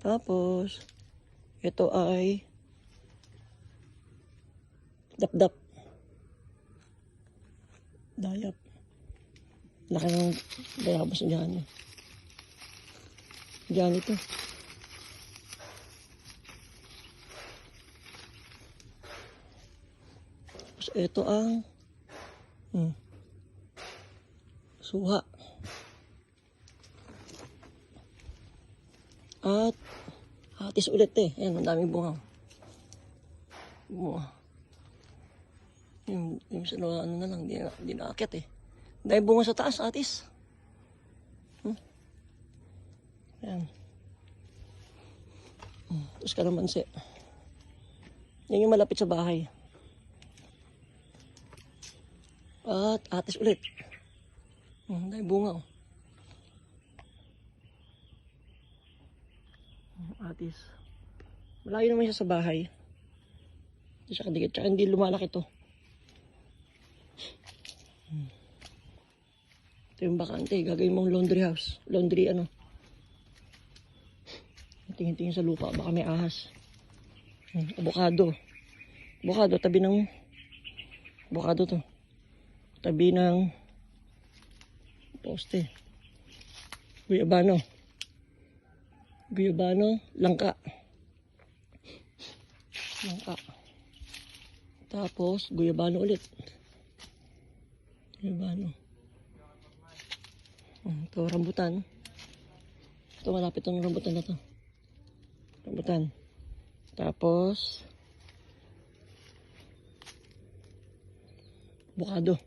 Tapos, ito ay dap-dap. Dayap. Laki ng dayabas dyan. Dyan ito. Tapos ito ang suha. At hatis ulit eh. Ayan, ang daming bunga. Bunga. Yung sa ano na lang, di na-akit eh. Dahil bunga sa taas, atis. Ayan. Tapos kalamansi. Yan yung malapit sa bahay. At atis ulit. Dahil bunga oh. Atis. Malayo naman siya sa bahay. Hindi siya kadikit. Tsaka hindi lumalaki to. Ito yung bakante. Gagawin mong laundry house. Laundry ano. Tingin-tingin sa lupa. Baka may ahas. Avocado. Avocado. Tabi ng... Avocado to. Tabi ng... poste. Guyabano. Guyabano. Langka. Langka. Tapos, guyabano ulit. Guyabano. Ito, rambutan. Ito, malapit ang rambutan na to. Rambutan. Tapos, avocado.